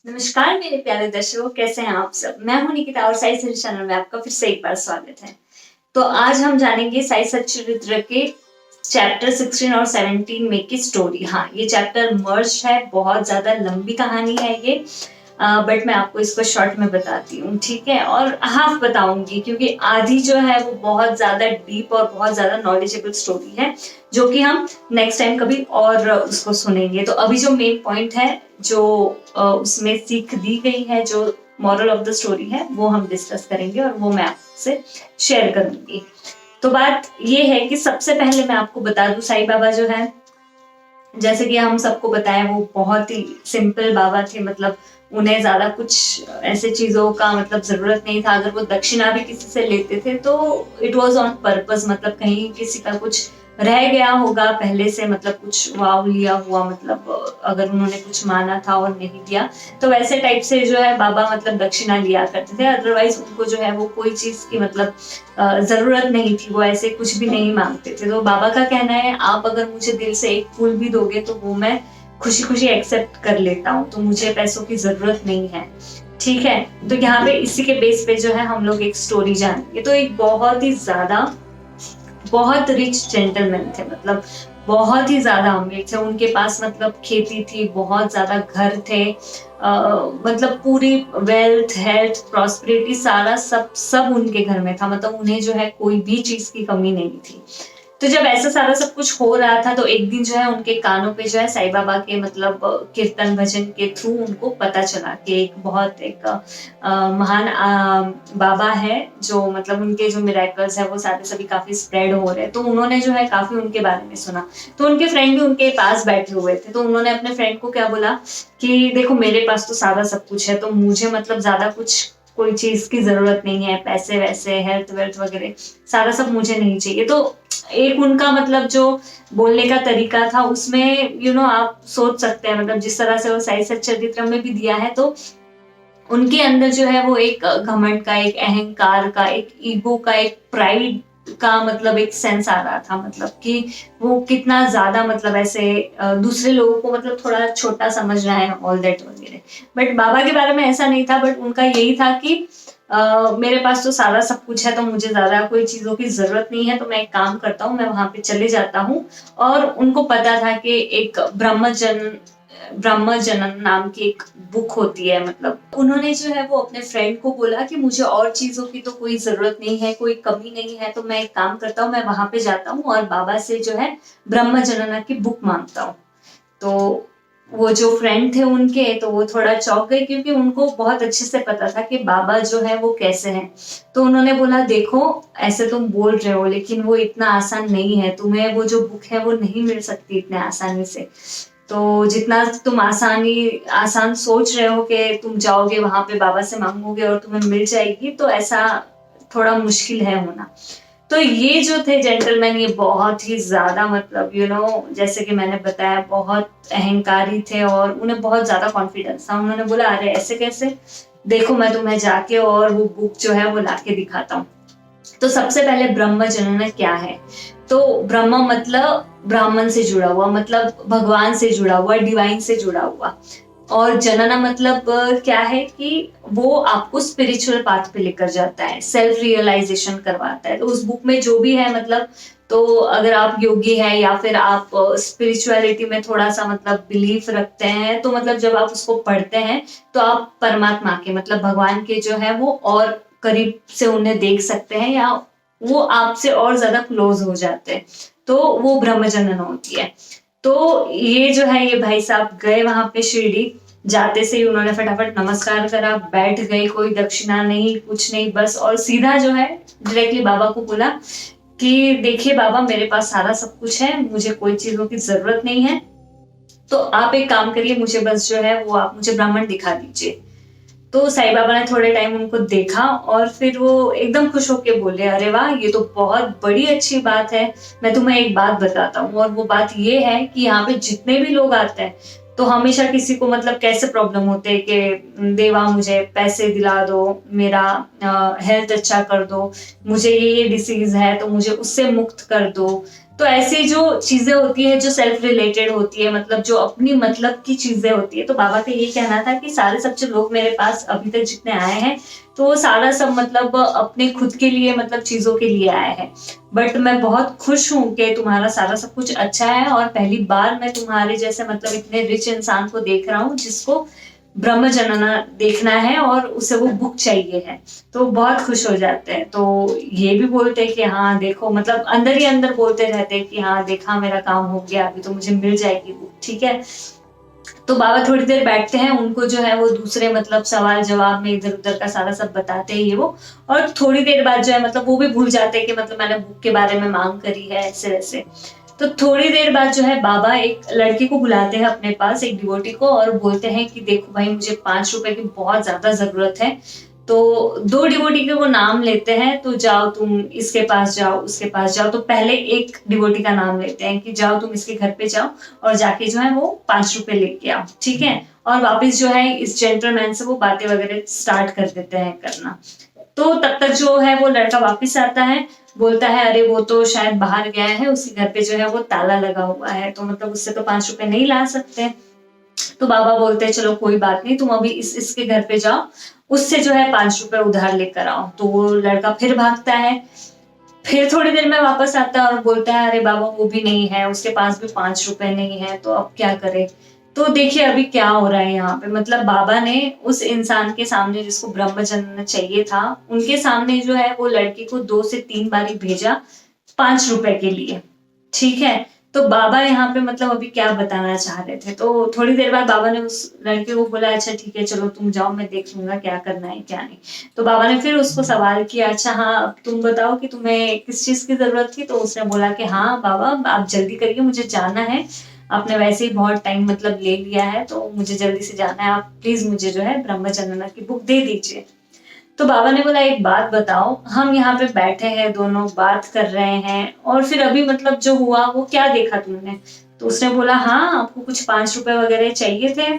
नमस्कार मेरे प्यारे दर्शकों, कैसे हैं आप सब। मैं हूं निकिता और साई सच चैनल में आपका फिर से एक बार स्वागत है। तो आज हम जानेंगे साई सच्चरित्र के चैप्टर 16 और 17 में की स्टोरी। हाँ, ये चैप्टर मर्ज है, बहुत ज्यादा लंबी कहानी है ये, बट मैं आपको इसको शॉर्ट में बताती हूँ, ठीक है। और हाफ बताऊंगी क्योंकि आधी जो है वो बहुत ज्यादा डीप और बहुत ज्यादा नॉलेजेबल स्टोरी है, जो कि हम नेक्स्ट टाइम कभी और उसको सुनेंगे। तो अभी जो मेन पॉइंट है, जो उसमें सीख दी गई है, जो मॉरल ऑफ द स्टोरी है, वो हम डिस्कस करेंगे और वो मैं आपसे शेयर करूंगी। तो बात ये है कि सबसे पहले मैं आपको बता दूं, साईं बाबा जो है, जैसे कि हम सबको बताया, वो बहुत ही सिंपल बाबा थे। मतलब उन्हें ज्यादा कुछ ऐसे चीजों का मतलब जरूरत नहीं था। अगर वो दक्षिणा भी किसी से लेते थे तो इट वाज ऑन पर्पस, मतलब कहीं किसी का कुछ रह गया होगा पहले से, मतलब कुछ वाव लिया हुआ, मतलब अगर उन्होंने कुछ माना था और नहीं दिया, तो वैसे टाइप से जो है बाबा मतलब दक्षिणा लिया करते थे। अदरवाइज उनको जो है वो कोई चीज की मतलब जरूरत नहीं थी, वो ऐसे कुछ भी नहीं मांगते थे। तो बाबा का कहना है, आप अगर मुझे दिल से एक फूल भी दोगे तो वो मैं खुशी खुशी एक्सेप्ट कर लेता हूँ, तो मुझे पैसों की जरूरत नहीं है, ठीक है। तो यहाँ पे इसी के बेस पे जो है हम लोग एक स्टोरी जानेंगे। तो एक बहुत ही ज्यादा बहुत रिच जेंटलमैन थे, मतलब बहुत ही ज्यादा अमीर थे। उनके पास मतलब खेती थी, बहुत ज्यादा घर थे, मतलब पूरी वेल्थ, हेल्थ, प्रॉस्पेरिटी, सारा सब सब उनके घर में था। मतलब उन्हें जो है कोई भी चीज की कमी नहीं थी। तो जब ऐसा सारा सब कुछ हो रहा था, तो एक दिन जो है उनके कानों पे जो है साईं बाबा के मतलब कीर्तन भजन के थ्रू उनको पता चला कि एक बहुत एक महान बाबा है, जो मतलब उनके जो मिरेकल्स है वो सारे सभी काफी स्प्रेड हो रहे हैं। तो उन्होंने जो है काफी उनके बारे में सुना। तो उनके फ्रेंड भी उनके पास बैठे हुए थे। तो उन्होंने अपने फ्रेंड को क्या बोला कि देखो, मेरे पास तो सारा सब कुछ है, तो मुझे मतलब ज्यादा कुछ कोई चीज की जरूरत नहीं है, पैसे वैसे हेल्थ वेल्थ वगैरह सारा सब मुझे नहीं चाहिए। तो एक उनका मतलब जो बोलने का तरीका था, उसमें आप सोच सकते हैं, मतलब जिस तरह से वो साई सच्चरित्र में भी दिया है, तो उनके अंदर जो है वो एक घमंड का, एक अहंकार का, एक ईगो का, एक प्राइड का मतलब एक सेंस आ रहा था। मतलब कि वो कितना ज्यादा मतलब ऐसे दूसरे लोगों को मतलब थोड़ा छोटा समझ रहा है, ऑल दैट वगैरह। बट बाबा के बारे में ऐसा नहीं था, बट उनका यही था कि मेरे पास तो सारा सब कुछ है, तो मुझे ज्यादा कोई चीजों की जरूरत नहीं है। तो मैं एक काम करता हूँ, मैं वहां पे चले जाता हूँ। और उनको पता था कि एक ब्रह्म जनन नाम की एक बुक होती है। मतलब उन्होंने जो है वो अपने फ्रेंड को बोला कि मुझे और चीजों की तो कोई जरूरत नहीं है, कोई कमी नहीं है, तो मैं एक काम करता हूँ, मैं वहां पे जाता हूँ और बाबा से जो है ब्रह्म जनना की बुक मांगता हूँ। तो वो जो फ्रेंड थे उनके, तो वो थोड़ा चौंक गए, क्योंकि उनको बहुत अच्छे से पता था कि बाबा जो है वो कैसे हैं। तो उन्होंने बोला, देखो, ऐसे तुम बोल रहे हो, लेकिन वो इतना आसान नहीं है, तुम्हें वो जो बुक है वो नहीं मिल सकती इतने आसानी से। तो जितना तुम आसान सोच रहे हो कि तुम जाओगे वहां पे बाबा से मांगोगे और तुम्हें मिल जाएगी, तो ऐसा थोड़ा मुश्किल है होना। तो ये जो थे जेंटलमैन, ये बहुत ही ज्यादा मतलब जैसे कि मैंने बताया, बहुत अहंकारी थे और उन्हें बहुत ज्यादा कॉन्फिडेंस था। उन्होंने बोला, अरे ऐसे कैसे, देखो मैं तुम्हें जाके और वो बुक जो है वो लाके दिखाता हूँ। तो सबसे पहले ब्रह्म जनन क्या है। तो ब्रह्म मतलब ब्राह्मण से जुड़ा हुआ, मतलब भगवान से जुड़ा हुआ, डिवाइन से जुड़ा हुआ। और जनना मतलब क्या है कि वो आपको स्पिरिचुअल पाथ पे लेकर जाता है, सेल्फ रियलाइजेशन करवाता है। तो उस बुक में जो भी है, मतलब तो अगर आप योगी हैं या फिर आप स्पिरिचुअलिटी में थोड़ा सा मतलब बिलीफ रखते हैं, तो मतलब जब आप उसको पढ़ते हैं तो आप परमात्मा के मतलब भगवान के जो है वो और करीब से उन्हें देख सकते हैं, या वो आपसे और ज्यादा क्लोज हो जाते हैं। तो वो ब्रह्म जनन होती है। तो ये जो है, ये भाई साहब गए वहां पे शिरडी। जाते से ही उन्होंने फटाफट नमस्कार करा, बैठ गए, कोई दक्षिणा नहीं, कुछ नहीं, बस और सीधा जो है डायरेक्टली बाबा को बोला कि देखिए बाबा, मेरे पास सारा सब कुछ है, मुझे कोई चीजों की जरूरत नहीं है, तो आप एक काम करिए, मुझे बस जो है वो आप मुझे ब्राह्मण दिखा दीजिए। तो साईं बाबा ने थोड़े टाइम उनको देखा और फिर वो एकदम खुश होके बोले, अरे वाह, ये तो बहुत बड़ी अच्छी बात है। मैं तुम्हें एक बात बताता हूँ, और वो बात ये है कि यहाँ पे जितने भी लोग आते हैं, तो हमेशा किसी को मतलब कैसे प्रॉब्लम होते हैं कि देवा मुझे पैसे दिला दो, मेरा हेल्थ अच्छा कर दो, मुझे ये डिसीज है तो मुझे उससे मुक्त कर दो, तो ऐसी जो चीजें होती है जो सेल्फ रिलेटेड होती है, मतलब जो अपनी मतलब की चीजें होती है, तो बाबा का ये कहना था कि सारे सब जो लोग मेरे पास अभी तक जितने आए हैं तो वो सारा सब मतलब अपने खुद के लिए मतलब चीजों के लिए आए हैं, बट मैं बहुत खुश हूँ कि तुम्हारा सारा सब कुछ अच्छा है और पहली बार मैं तुम्हारे जैसे मतलब इतने रिच इंसान को देख रहा हूँ जिसको ब्रह्म जनना देखना है और उसे वो बुक चाहिए है। तो बहुत खुश हो जाते हैं, तो ये भी बोलते हैं कि हाँ देखो, मतलब अंदर ही अंदर बोलते रहते हैं कि हाँ देखा मेरा काम हो गया, अभी तो मुझे मिल जाएगी बुक, ठीक है। तो बाबा थोड़ी देर बैठते हैं, उनको जो है वो दूसरे मतलब सवाल जवाब में इधर उधर का सारा सब बताते हैं ये वो, और थोड़ी देर बाद जो है मतलब वो भी भूल जाते हैं कि मतलब मैंने बुक के बारे में मांग करी है ऐसे वैसे। तो थोड़ी देर बाद जो है बाबा एक लड़की को बुलाते हैं अपने पास, एक डिवोटी को, और बोलते हैं कि देखो भाई मुझे 5 रुपए की बहुत ज्यादा जरूरत है। तो दो डिवोटी के वो नाम लेते हैं, तो जाओ तुम इसके पास जाओ उसके पास जाओ। तो पहले एक डिवोटी का नाम लेते हैं कि जाओ तुम इसके घर पे जाओ और जाके जो है वो 5 रुपए लेके आओ, ठीक है। और वापस जो है इस जेंटलमैन से वो बातें वगैरह स्टार्ट कर देते हैं करना। तो तब तक जो है वो लड़का वापस आता है, बोलता है अरे वो तो शायद बाहर गया है, उसके घर पे जो है वो ताला लगा हुआ है, तो मतलब उससे तो 5 रुपए नहीं ला सकते। तो बाबा बोलते हैं चलो कोई बात नहीं, तुम अभी इसके घर पे जाओ, उससे जो है 5 रुपए उधार लेकर आओ। तो वो लड़का फिर भागता है, फिर थोड़ी देर में वापस आता है और बोलता है अरे बाबा वो भी नहीं है, उसके पास भी 5 रुपए नहीं है, तो अब क्या करे। तो देखिए अभी क्या हो रहा है यहाँ पे, मतलब बाबा ने उस इंसान के सामने जिसको ब्रह्म जन्म चाहिए था, उनके सामने जो है वो लड़की को 2 से 3 बारी भेजा 5 रुपए के लिए, ठीक है। तो बाबा यहाँ पे मतलब अभी क्या बताना चाह रहे थे, तो थोड़ी देर बाद बाबा ने उस लड़के को बोला अच्छा ठीक है चलो तुम जाओ, मैं देख लूंगा क्या करना है क्या नहीं। तो बाबा ने फिर उसको सवाल किया अच्छा हाँ अब तुम बताओ कि तुम्हें किस चीज की जरूरत थी। तो उसने बोला कि हाँ बाबा आप जल्दी करिए, मुझे जाना है, आपने वैसे ही बहुत टाइम मतलब ले लिया है, तो मुझे जल्दी से जाना है, आप प्लीज मुझे जो है ब्रह्म जनना की बुक दे दीजिए। तो बाबा ने बोला एक बात बताओ, हम यहाँ पे बैठे हैं दोनों बात कर रहे हैं और फिर अभी मतलब जो हुआ वो क्या देखा तुमने। तो उसने बोला हाँ आपको कुछ 5 रुपए वगैरह चाहिए थे,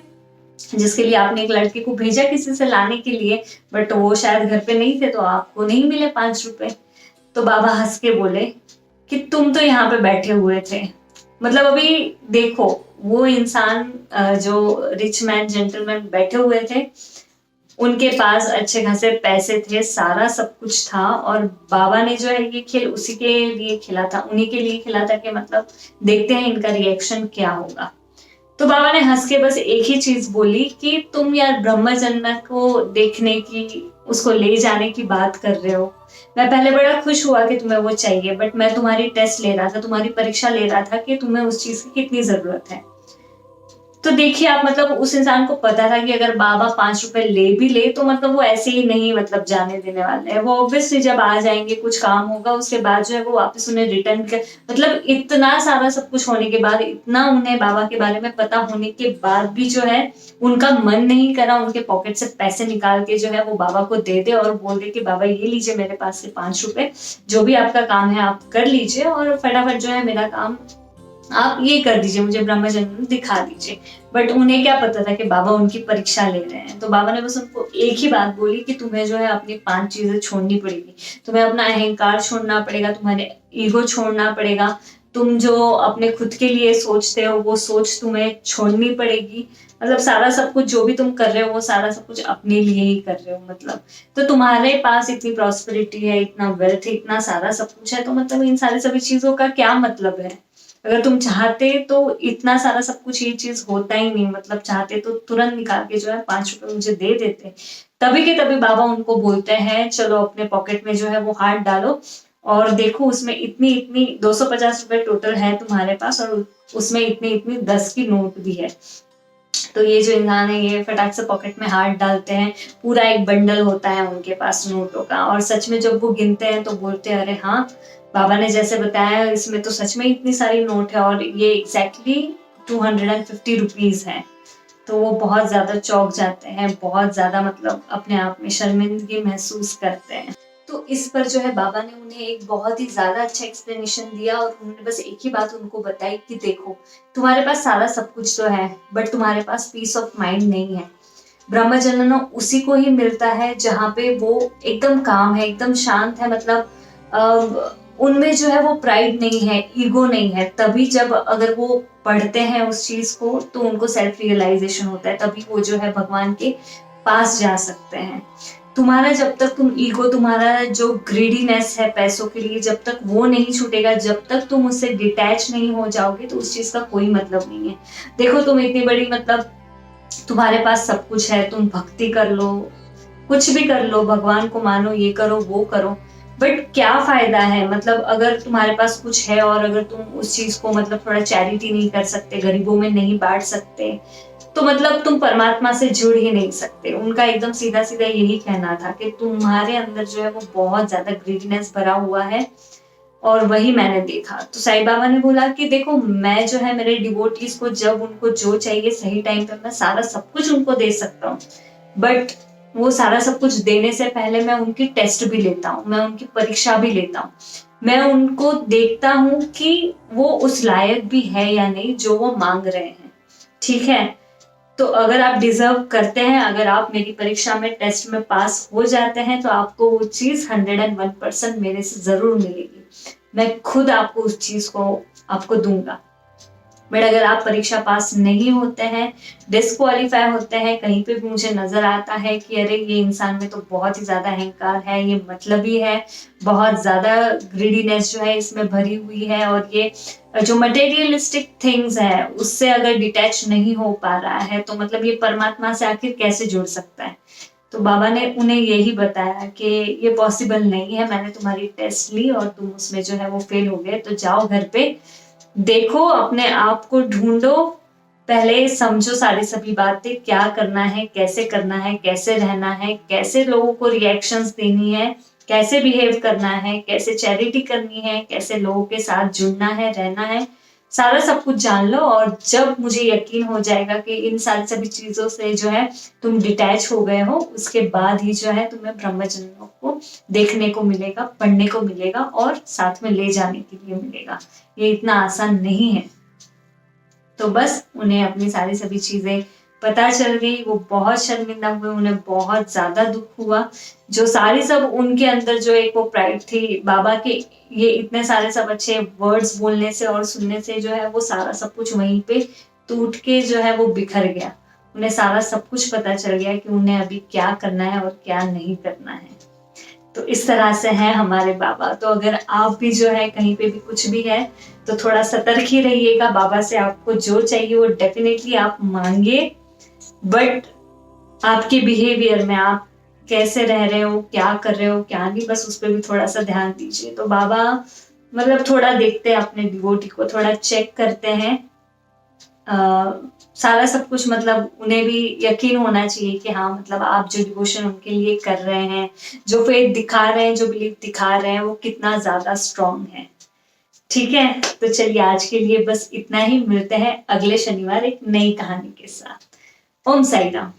जिसके लिए आपने एक लड़के को भेजा किसी से लाने के लिए, बट वो शायद घर पे नहीं थे तो आपको नहीं मिले 5 रुपए। तो बाबा हंस के बोले कि तुम तो यहाँ पे बैठे हुए थे, मतलब अभी देखो वो इंसान जो रिच मैन जेंटलमैन बैठे हुए थे, उनके पास अच्छे खासे पैसे थे, सारा सब कुछ था, और बाबा ने जो है ये खेल उसी के लिए खेला था, उन्हीं के लिए खेला था कि मतलब देखते हैं इनका रिएक्शन क्या होगा। तो बाबा ने हंस के बस एक ही चीज बोली कि तुम यार ब्रह्म जन्नत को देखने की, उसको ले जाने की बात कर रहे हो। मैं पहले बड़ा खुश हुआ कि तुम्हें वो चाहिए, बट मैं तुम्हारी टेस्ट ले रहा था, तुम्हारी परीक्षा ले रहा था कि तुम्हें उस चीज की कितनी जरूरत है। तो देखिए आप मतलब उस इंसान को पता था कि अगर बाबा 5 रुपए ले भी ले तो मतलब वो ऐसे ही नहीं मतलब जाने देने वाले हैं, वो ऑब्वियसली जब आ जाएंगे कुछ काम होगा उसके बाद जो है वो वापस उन्हें रिटर्न कर, मतलब इतना सारा सब कुछ होने के बाद, इतना उन्हें बाबा के बारे में पता होने के बाद भी जो है उनका मन नहीं करा उनके पॉकेट से पैसे निकाल के जो है वो बाबा को दे दे और बोल दे कि बाबा ये लीजिए मेरे पास से 5 रुपए, जो भी आपका काम है आप कर लीजिए और फटाफट जो है मेरा काम आप ये कर दीजिए, मुझे ब्रह्म जन्म दिखा दीजिए। बट उन्हें क्या पता था कि बाबा उनकी परीक्षा ले रहे हैं। तो बाबा ने बस उनको एक ही बात बोली कि तुम्हें जो है अपनी 5 चीजें छोड़नी पड़ेगी, तुम्हें अपना अहंकार छोड़ना पड़ेगा, तुम्हारे ईगो छोड़ना पड़ेगा, तुम जो अपने खुद के लिए सोचते हो वो सोच तुम्हें छोड़नी पड़ेगी, मतलब सारा सब कुछ जो भी तुम कर रहे हो वो सारा सब कुछ अपने लिए ही कर रहे हो, मतलब तो तुम्हारे पास इतनी प्रॉस्पेरिटी है, इतना वेल्थ है, इतना सारा सब कुछ है, तो मतलब इन सारी सभी चीजों का क्या मतलब है। अगर तुम चाहते तो इतना सारा सब कुछ ये चीज होता ही नहीं, मतलब चाहते तो तुरंत निकाल के जो है 5 रुपए मुझे दे देते। तभी के तभी बाबा उनको बोलते हैं चलो अपने पॉकेट में जो है वो हाथ डालो और देखो उसमें इतनी इतनी 250 रुपए टोटल है तुम्हारे पास, और उसमें इतनी इतनी 10 की नोट भी है। तो ये जो इंसान है ये फटाक से पॉकेट में हाथ डालते हैं, पूरा एक बंडल होता है उनके पास नोटों का, और सच में जब वो गिनते हैं तो बोलते हैं अरे हाँ बाबा ने जैसे बताया इसमें तो सच में इतनी सारी नोट है, और ये एग्जैक्टली 250 रुपीज है। तो वो बहुत ज्यादा चौंक जाते हैं, बहुत ज्यादा मतलब अपने आप में शर्मिंदगी महसूस करते हैं। तो इस पर जो है बाबा ने उन्हें एक बहुत ही ज्यादा अच्छा एक्सप्लेनेशन दिया, और उन्होंने बस एक ही बात उनको बताई कि देखो तुम्हारे पास सारा सब कुछ तो है, बट तुम्हारे पास पीस ऑफ माइंड नहीं है। ब्रह्म जनन उसी को ही मिलता है जहाँ पे वो एकदम काम है, एकदम शांत है, मतलब उनमें जो है वो प्राइड नहीं है, ईगो नहीं है। तभी जब अगर वो पढ़ते हैं उस चीज को तो उनको सेल्फ रियलाइजेशन होता है, तभी वो जो है भगवान के पास जा सकते हैं। तुम्हारा जब तक तुम ईगो, तुम्हारा जो ग्रीडीनेस है पैसों के लिए, जब तक वो नहीं छूटेगा, जब तक तुम उससे डिटैच नहीं हो जाओगे, तो उस चीज का कोई मतलब नहीं है। देखो तुम इतनी बड़ी मतलब तुम्हारे पास सब कुछ है, तुम भक्ति कर लो, कुछ भी कर लो, भगवान को मानो, ये करो वो करो, बट क्या फायदा है? मतलब अगर तुम्हारे पास कुछ है और अगर तुम उस चीज को मतलब थोड़ा चैरिटी नहीं कर सकते, गरीबों में नहीं बांट सकते, तो मतलब तुम परमात्मा से जुड़ ही नहीं सकते। उनका एकदम सीधा सीधा यही कहना था कि तुम्हारे अंदर जो है वो बहुत ज्यादा ग्रीडीनेस भरा हुआ है, और वही मैंने देखा। तो साईं बाबा ने बोला कि देखो मैं जो है मेरे डिवोटीज को जब उनको जो चाहिए सही टाइम पे मैं सारा सब कुछ उनको दे सकता हूँ, बट वो सारा सब कुछ देने से पहले मैं उनकी टेस्ट भी लेता हूँ, मैं उनकी परीक्षा भी लेता हूँ। मैं उनको देखता हूँ कि वो उस लायक भी है या नहीं जो वो मांग रहे हैं। ठीक है, तो अगर आप डिजर्व करते हैं, अगर आप मेरी परीक्षा में टेस्ट में पास हो जाते हैं, तो आपको वो चीज 101% मेरे से जरूर मिलेगी। मैं खुद आपको उस चीज को आपको दूंगा। बट अगर आप परीक्षा पास नहीं होते हैं, डिस्क्वालीफाई होते हैं, कहीं पे भी मुझे नजर आता है कि अरे ये इंसान में तो बहुत ही ज्यादा अहंकार है, ये मतलबी है, बहुत ज्यादा ग्रीडीनेस जो है इसमें भरी हुई है, और ये जो मटेरियलिस्टिक थिंग्स है उससे अगर डिटैच नहीं हो पा रहा है, तो मतलब ये परमात्मा से आखिर कैसे जुड़ सकता है? तो बाबा ने उन्हें यही बताया कि ये पॉसिबल नहीं है, मैंने तुम्हारी टेस्ट ली और तुम उसमें जो है वो फेल हो गए, तो जाओ घर पे, देखो अपने आप को ढूंढो, पहले समझो सारी सभी बातें, क्या करना है, कैसे करना है, कैसे रहना है, कैसे लोगों को रिएक्शंस देनी है, कैसे बिहेव करना है, कैसे चैरिटी करनी है, कैसे लोगों के साथ जुड़ना है, रहना है, सारा सब कुछ जान लो। और जब मुझे यकीन हो जाएगा कि इन सारी सभी चीजों से जो है तुम डिटैच हो गए हो, उसके बाद ही जो है तुम्हें ब्रह्मजनों को देखने को मिलेगा, पढ़ने को मिलेगा और साथ में ले जाने के लिए मिलेगा। ये इतना आसान नहीं है। तो बस उन्हें अपनी सारी सभी चीजें पता चल गई, वो बहुत शर्मिंदा हुए, उन्हें बहुत ज्यादा दुख हुआ। जो सारी सब उनके अंदर जो एक वो प्राइड थी बाबा के, ये इतने सारे सब अच्छे वर्ड्स बोलने से और सुनने से जो है वो सारा सब कुछ वहीं पे टूट के जो है वो बिखर गया। उन्हें सारा सब कुछ पता चल गया कि उन्हें अभी क्या करना है और क्या नहीं करना है। तो इस तरह से है हमारे बाबा। तो अगर आप भी जो है कहीं पे भी कुछ भी है तो थोड़ा सतर्क ही रहिएगा। बाबा से आपको जो चाहिए वो डेफिनेटली आप मांगिए, बट आपके बिहेवियर में आप कैसे रह रहे हो, क्या कर रहे हो, क्या नहीं, बस उस पर भी थोड़ा सा ध्यान दीजिए। तो बाबा मतलब थोड़ा देखते हैं अपने डिवोटी को, थोड़ा चेक करते हैं, सारा सब कुछ, मतलब उन्हें भी यकीन होना चाहिए कि हाँ मतलब आप जो डिवोशन उनके लिए कर रहे हैं, जो फेथ दिखा रहे हैं, जो बिलीफ दिखा रहे हैं, वो कितना ज्यादा स्ट्रांग है। ठीक है, तो चलिए आज के लिए बस इतना ही। मिलते हैं अगले शनिवार एक नई कहानी के साथ। ओम साई राम।